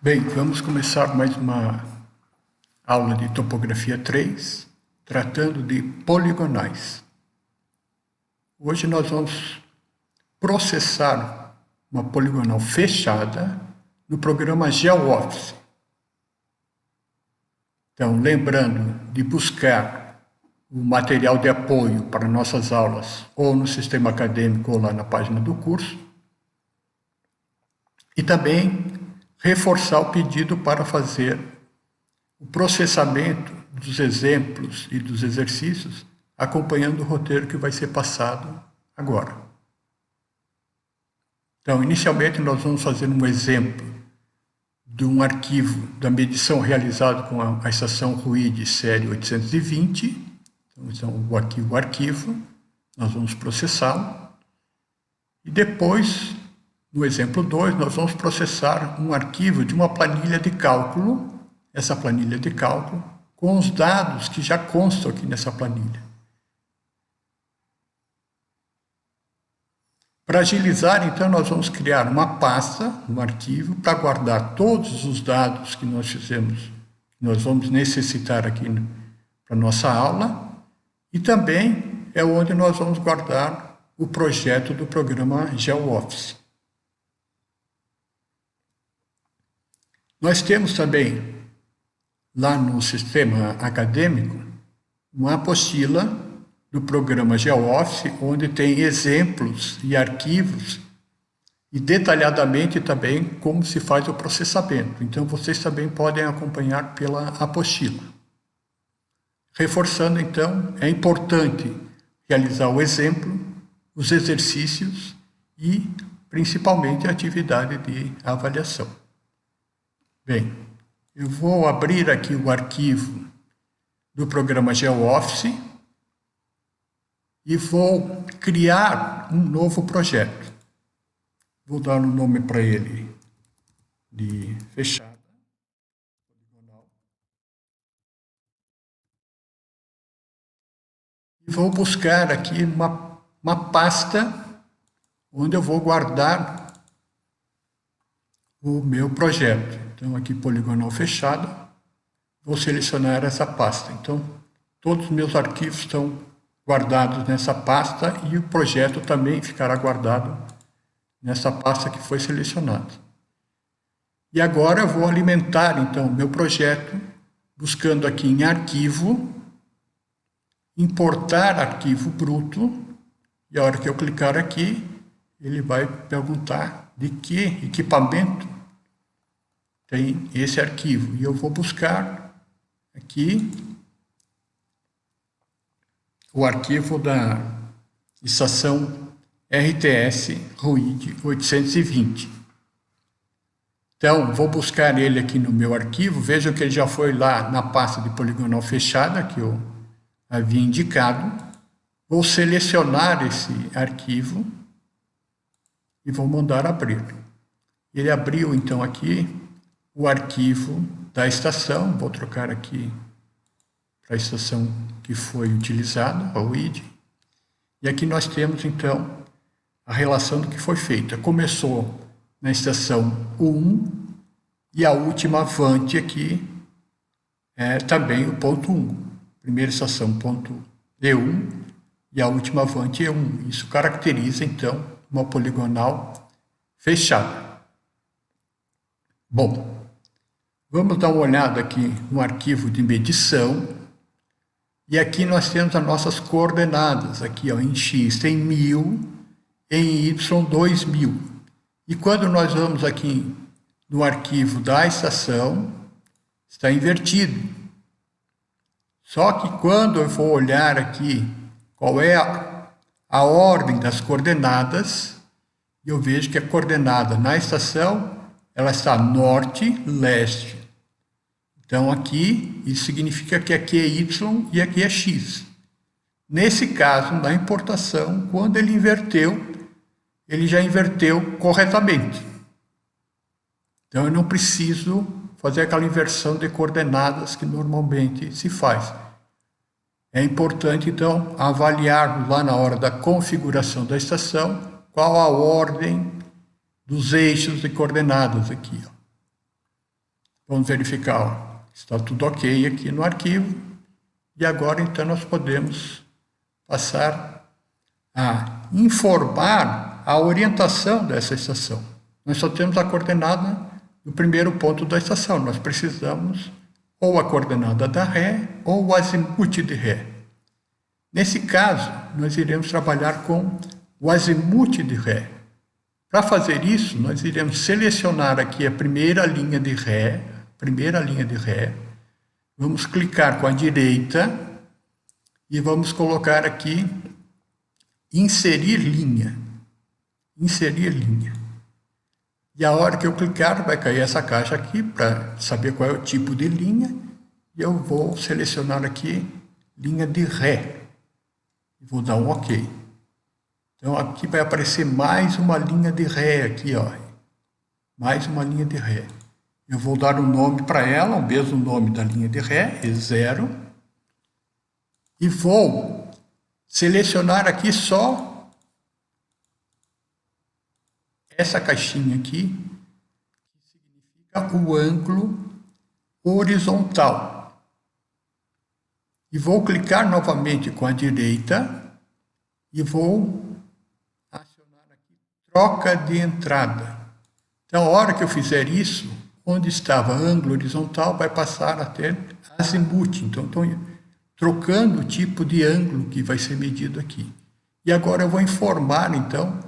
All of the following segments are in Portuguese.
Bem, vamos começar mais uma aula de topografia 3, tratando de poligonais. Hoje nós vamos processar uma poligonal fechada no programa GeoOffice. Então, lembrando de buscar o material de apoio para nossas aulas ou no sistema acadêmico ou lá na página do curso. E também reforçar o pedido para fazer o processamento dos exemplos e dos exercícios, acompanhando o roteiro que vai ser passado agora. Então, inicialmente, nós vamos fazer um exemplo de um arquivo da medição realizado com a estação RUID série 820. Então, aqui o arquivo, nós vamos processá-lo. E depois, no exemplo 2, nós vamos processar um arquivo de uma planilha de cálculo, essa planilha de cálculo, com os dados que já constam aqui nessa planilha. Para agilizar, então, nós vamos criar uma pasta, um arquivo, para guardar todos os dados que nós fizemos, que nós vamos necessitar aqui para a nossa aula, e também é onde nós vamos guardar o projeto do programa GeoOffice. Nós temos também, lá no sistema acadêmico, uma apostila do programa GeoOffice, onde tem exemplos e arquivos, e detalhadamente também como se faz o processamento. Então, vocês também podem acompanhar pela apostila. Reforçando, então, é importante realizar o exemplo, os exercícios e, principalmente, a atividade de avaliação. Bem, eu vou abrir aqui o arquivo do programa GeoOffice e vou criar um novo projeto. Vou dar um nome para ele de fechada. E vou buscar aqui uma pasta onde eu vou guardar o meu projeto. Então, aqui, poligonal fechada, vou selecionar essa pasta. Então, todos os meus arquivos estão guardados nessa pasta e o projeto também ficará guardado nessa pasta que foi selecionada. E agora eu vou alimentar, então, o meu projeto, buscando aqui em arquivo, importar arquivo bruto, e a hora que eu clicar aqui, ele vai perguntar de que equipamento tem esse arquivo. E eu vou buscar aqui o arquivo da estação RTS RUID 820. Então, vou buscar ele aqui no meu arquivo. Vejam que ele já foi lá na pasta de poligonal fechada, que eu havia indicado. Vou selecionar esse arquivo e vou mandar abrir. Ele abriu, então, aqui o arquivo da estação. Vou trocar aqui para a estação que foi utilizada, a RUID. E aqui nós temos, então, a relação do que foi feita. Começou na estação 1 e a última avante aqui é também o ponto 1. Primeira estação, ponto E1, e a última avante E1. Isso caracteriza, então, uma poligonal fechada. Bom, vamos dar uma olhada aqui no arquivo de medição. E aqui nós temos as nossas coordenadas. Aqui, ó, em X tem 1000, em Y 2000. E quando nós vamos aqui no arquivo da estação, está invertido. Só que quando eu for olhar aqui qual é a ordem das coordenadas, eu vejo que a coordenada na estação, ela está norte, leste. Então aqui, isso significa que aqui é Y e aqui é X. Nesse caso, na importação, quando ele inverteu, ele já inverteu corretamente. Então eu não preciso fazer aquela inversão de coordenadas que normalmente se faz. É importante, então, avaliar lá na hora da configuração da estação qual a ordem dos eixos de coordenadas aqui, ó. Vamos verificar, ó, está tudo ok aqui no arquivo. E agora, então, nós podemos passar a informar a orientação dessa estação. Nós só temos a coordenada do primeiro ponto da estação. Nós precisamos ou a coordenada da ré ou o azimuth de ré. Nesse caso, nós iremos trabalhar com o azimuth de ré. Para fazer isso, nós iremos selecionar aqui a primeira linha de ré, vamos clicar com a direita e vamos colocar aqui inserir linha. E a hora que eu clicar, vai cair essa caixa aqui para saber qual é o tipo de linha. E eu vou selecionar aqui linha de ré. Vou dar um OK. Então aqui vai aparecer mais uma linha de ré aqui, ó. Mais uma linha de ré. Eu vou dar um nome para ela, o mesmo nome da linha de ré, E0. E vou selecionar aqui só essa caixinha aqui, que significa o ângulo horizontal. E vou clicar novamente com a direita e vou acionar aqui troca de entrada. Então, a hora que eu fizer isso, onde estava ângulo horizontal, vai passar a ter azimuth. Então, estou trocando o tipo de ângulo que vai ser medido aqui. E agora eu vou informar, então,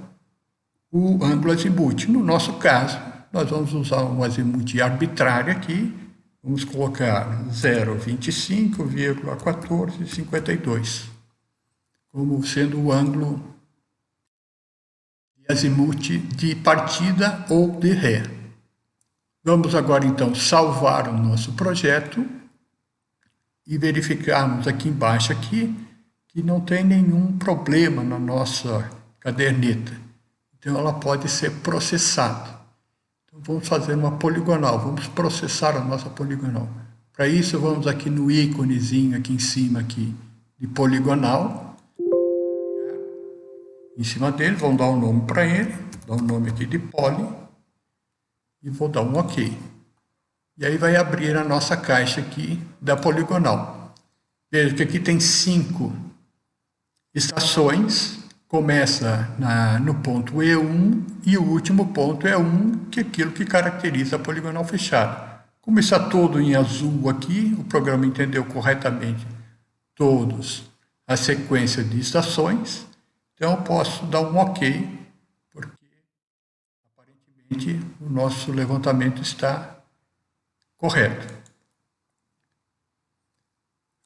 o ângulo azimuth. No nosso caso, nós vamos usar um azimuth arbitrário aqui. Vamos colocar 0,25,1452 como sendo o ângulo de azimuth de partida ou de ré. Vamos agora, então, salvar o nosso projeto e verificarmos aqui embaixo que não tem nenhum problema na nossa caderneta. Então, ela pode ser processada. Então, vamos fazer uma poligonal. Vamos processar a nossa poligonal. Para isso, vamos aqui no íconezinho aqui em cima aqui, de poligonal. Em cima dele, vamos dar um nome para ele. Dar um nome aqui de poli. E vou dar um OK. E aí vai abrir a nossa caixa aqui da poligonal. Veja que aqui tem 5 estações. Começa no ponto E1 e o último ponto é 1, que é aquilo que caracteriza a poligonal fechada. Como está todo em azul aqui, o programa entendeu corretamente todos a sequência de estações. Então, eu posso dar um OK, porque aparentemente o nosso levantamento está correto.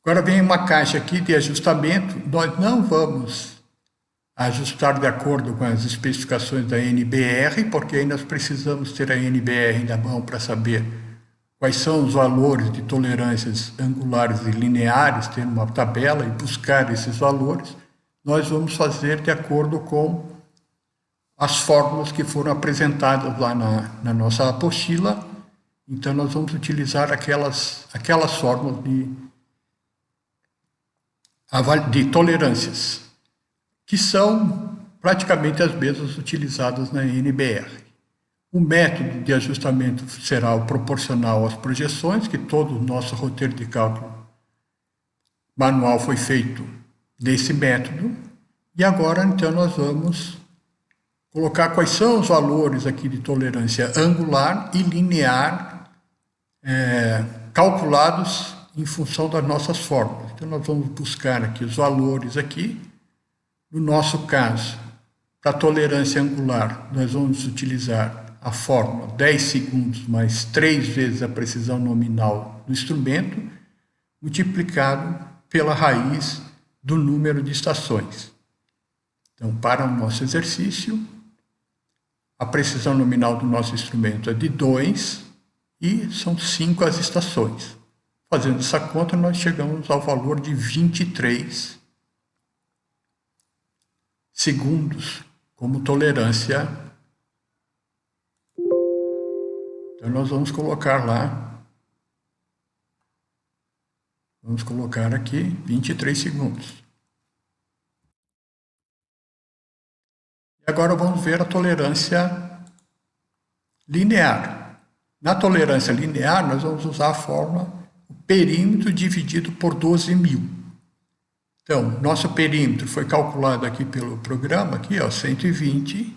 Agora vem uma caixa aqui de ajustamento. Nós não vamos ajustar de acordo com as especificações da NBR, porque aí nós precisamos ter a NBR na mão para saber quais são os valores de tolerâncias angulares e lineares, ter uma tabela e buscar esses valores. Nós vamos fazer de acordo com as fórmulas que foram apresentadas lá na nossa apostila. Então, nós vamos utilizar aquelas fórmulas de tolerâncias, que são praticamente as mesmas utilizadas na NBR. O método de ajustamento será o proporcional às projeções, que todo o nosso roteiro de cálculo manual foi feito desse método. E agora, então, nós vamos colocar quais são os valores aqui de tolerância angular e linear calculados em função das nossas fórmulas. Então, nós vamos buscar aqui os valores aqui. No nosso caso, para tolerância angular, nós vamos utilizar a fórmula 10 segundos mais 3 vezes a precisão nominal do instrumento, multiplicado pela raiz do número de estações. Então, para o nosso exercício, a precisão nominal do nosso instrumento é de 2 e são 5 as estações. Fazendo essa conta, nós chegamos ao valor de 23 segundos como tolerância. Então, nós vamos colocar lá, vamos colocar aqui 23 segundos. E agora vamos ver a tolerância linear. Na tolerância linear, nós vamos usar a fórmula o perímetro dividido por 12.000. Então, nosso perímetro foi calculado aqui pelo programa, aqui, ó, 120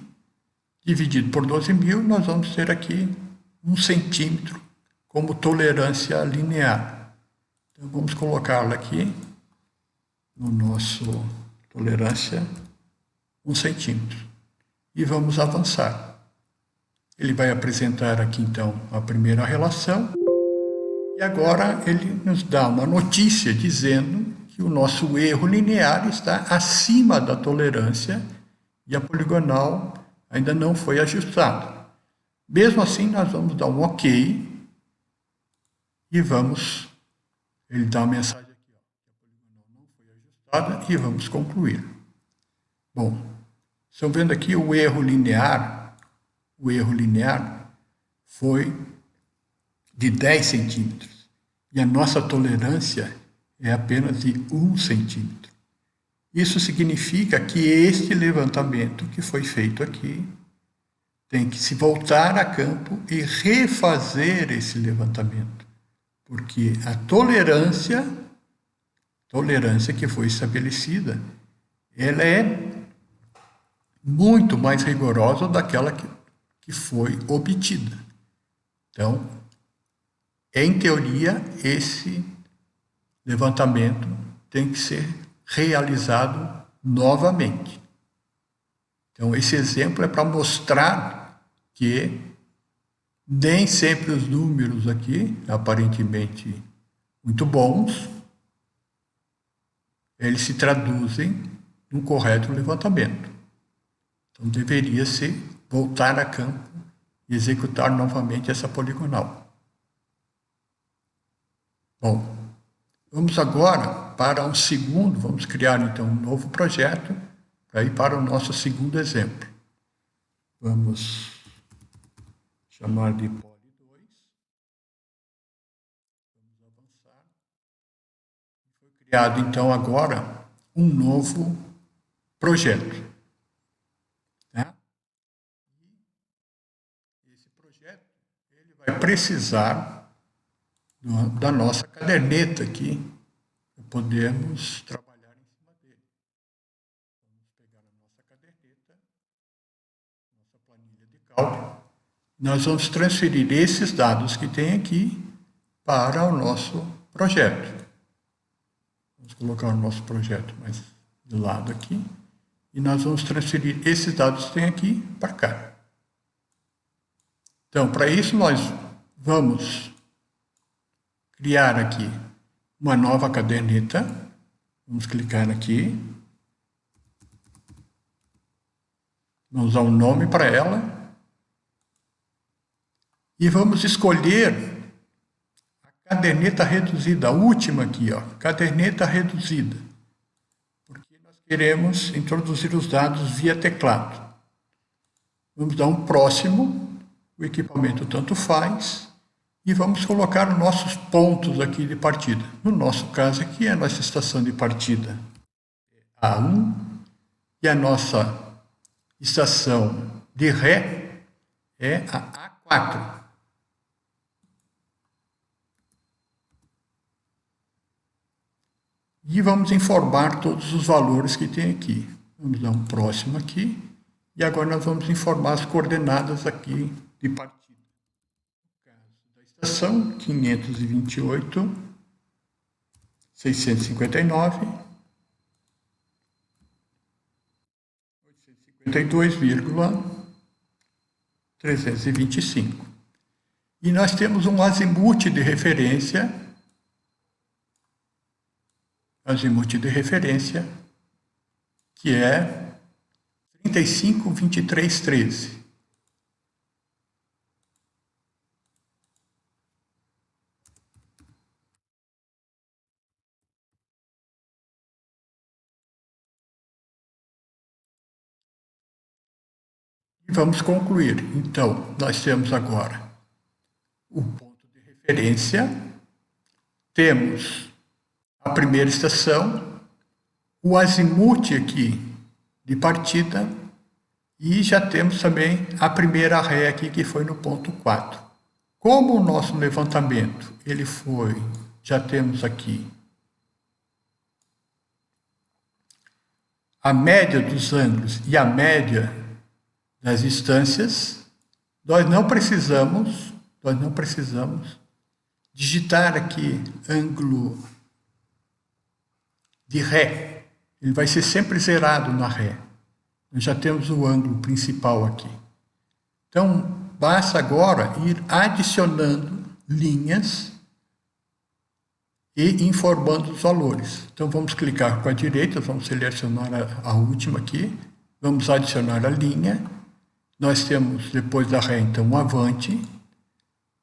dividido por 12.000, nós vamos ter aqui 1 centímetro como tolerância linear. Então, vamos colocá-la aqui no nosso tolerância 1 centímetro. E vamos avançar. Ele vai apresentar aqui, então, a primeira relação. E agora ele nos dá uma notícia dizendo que o nosso erro linear está acima da tolerância e a poligonal ainda não foi ajustada. Mesmo assim, nós vamos dar um OK e vamos... Ele dá uma mensagem aqui, ó, que a poligonal não foi ajustada, e vamos concluir. Bom, estão vendo aqui o erro linear. O erro linear foi de 10 centímetros. E a nossa tolerância é apenas de 1 centímetro. Isso significa que este levantamento que foi feito aqui tem que se voltar a campo e refazer esse levantamento. Porque a tolerância que foi estabelecida, ela é muito mais rigorosa daquela que foi obtida. Então, em teoria, esse levantamento tem que ser realizado novamente. Então, esse exemplo é para mostrar que nem sempre os números aqui, aparentemente muito bons, eles se traduzem num correto levantamento. Então, deveria-se voltar a campo e executar novamente essa poligonal. Bom, vamos agora para um segundo, vamos criar então um novo projeto para ir para o nosso segundo exemplo. Vamos chamar de Poly 2. Vamos avançar. Foi criado então agora um novo projeto. Né? E esse projeto ele vai precisar da nossa caderneta aqui, para podermos trabalhar em cima dele. Vamos pegar a nossa caderneta, nossa planilha de cálculo. Nós vamos transferir esses dados que tem aqui para o nosso projeto. Vamos colocar o nosso projeto mais do lado aqui. E nós vamos transferir esses dados que tem aqui para cá. Então, para isso, nós vamos criar aqui uma nova caderneta. Vamos clicar aqui. Vamos dar um nome para ela. E vamos escolher a caderneta reduzida, a última aqui, ó, caderneta reduzida. Porque nós queremos introduzir os dados via teclado. Vamos dar um próximo, o equipamento tanto faz. E vamos colocar os nossos pontos aqui de partida. No nosso caso aqui, a nossa estação de partida é A1 e a nossa estação de ré é a A4. E vamos informar todos os valores que tem aqui. Vamos dar um próximo aqui. E agora nós vamos informar as coordenadas aqui de partida. Estação 528, 659, 852,325. E nós temos um azimuth de referência, que é 352313. E vamos concluir. Então, nós temos agora o ponto de referência, temos a primeira estação, o azimuth aqui de partida e já temos também a primeira ré aqui que foi no ponto 4. Como o nosso levantamento, ele foi, já temos aqui a média dos ângulos e a média das distâncias, nós não precisamos digitar aqui ângulo de Ré. Ele vai ser sempre zerado na Ré. Nós já temos o ângulo principal aqui. Então, basta agora ir adicionando linhas e informando os valores. Então, vamos clicar com a direita, vamos selecionar a última aqui, vamos adicionar a linha. Nós temos, depois da Ré, então, um avante,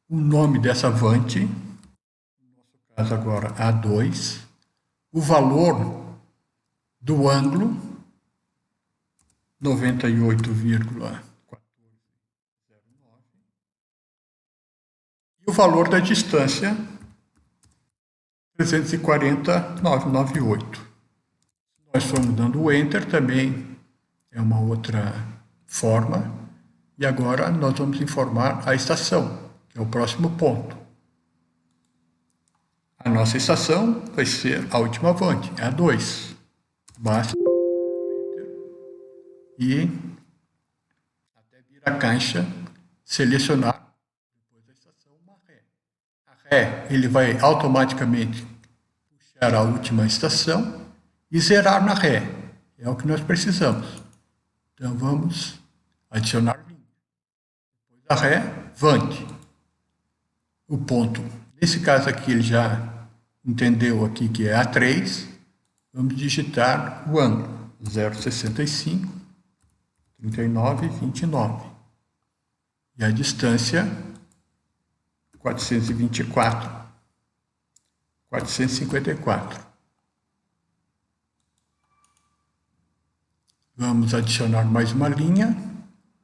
o nome dessa avante, no nosso caso agora A2, o valor do ângulo, 98,1409, e o valor da distância, 340,998. Nós formos dando o Enter também, é uma outra forma. E agora nós vamos informar a estação, que é o próximo ponto. A nossa estação vai ser a última avante, é a 2. Basta e até vir a caixa selecionar depois da estação uma Ré. A Ré, ele vai automaticamente puxar a última estação e zerar na Ré. É o que nós precisamos. Então vamos adicionar linha. Depois da Ré, vante. O ponto, nesse caso aqui ele já entendeu aqui que é A3, vamos digitar o ângulo, 0,65, 39,29. E a distância, 454. Vamos adicionar mais uma linha,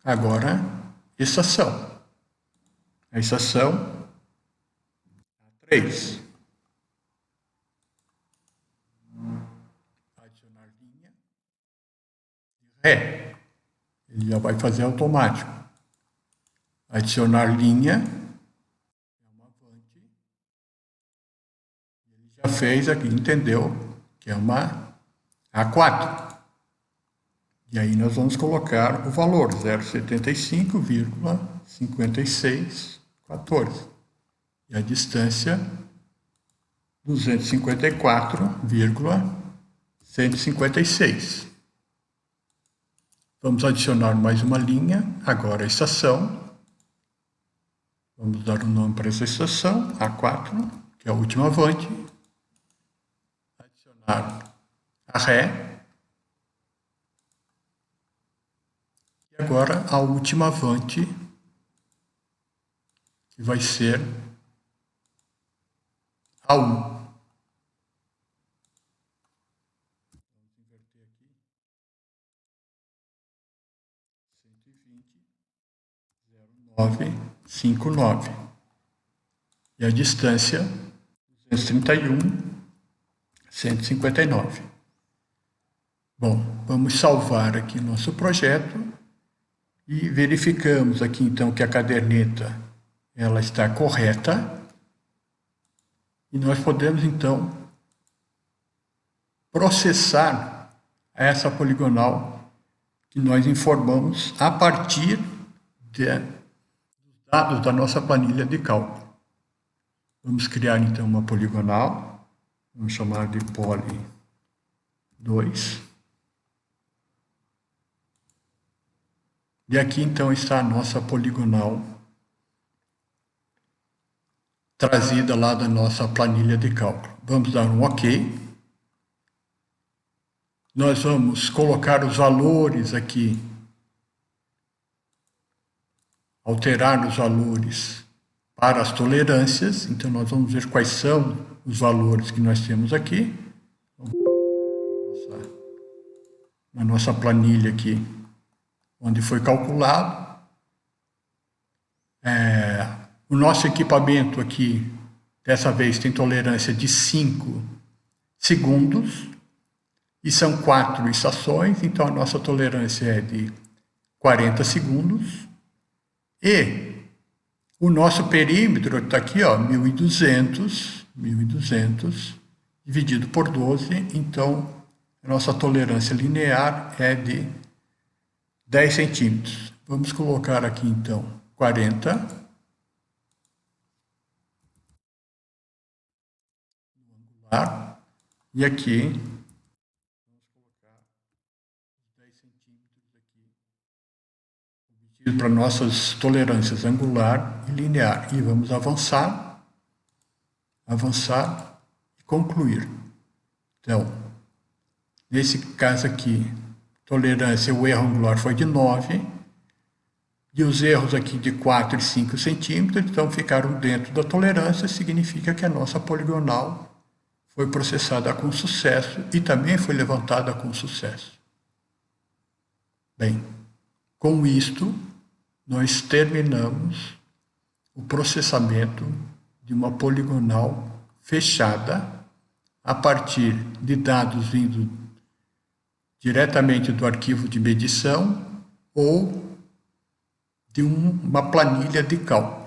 agora estação. A estação A3. Adicionar linha de Ré. Ele já vai fazer automático. Adicionar linha. É uma avante. Ele já fez aqui, entendeu que é uma A4. E aí nós vamos colocar o valor, 0,75,5614. E a distância, 254,156. Vamos adicionar mais uma linha, agora a estação. Vamos dar um nome para essa estação, A4, que é a última avante. Adicionar a Ré. E agora a última avante, que vai ser A1. Vamos inverter aqui. 120,0959. E a distância, 231,159. Bom, vamos salvar aqui nosso projeto e verificamos aqui então que a caderneta ela está correta. E nós podemos, então, processar essa poligonal que nós informamos a partir dos dados da nossa planilha de cálculo. Vamos criar, então, uma poligonal. Vamos chamar de poli 2. E aqui, então, está a nossa poligonal trazida lá da nossa planilha de cálculo. Vamos dar um OK. Nós vamos colocar os valores aqui, alterar os valores para as tolerâncias. Então, nós vamos ver quais são os valores que nós temos aqui. Na nossa planilha aqui, onde foi calculado. O nosso equipamento aqui, dessa vez, tem tolerância de 5 segundos e são 4 estações, então a nossa tolerância é de 40 segundos e O nosso perímetro está aqui, ó, 1.200 dividido por 12, então a nossa tolerância linear é de 10 centímetros. Vamos colocar aqui, então, 40. E aqui, vamos colocar 10 centímetros aqui, para nossas tolerâncias angular e linear. E vamos avançar e concluir. Então, nesse caso aqui, tolerância, o erro angular foi de 9, e os erros aqui de 4 e 5 centímetros, então ficaram dentro da tolerância, significa que a nossa poligonal foi processada com sucesso e também foi levantada com sucesso. Bem, com isto, nós terminamos o processamento de uma poligonal fechada a partir de dados vindo diretamente do arquivo de medição ou de uma planilha de cálculo.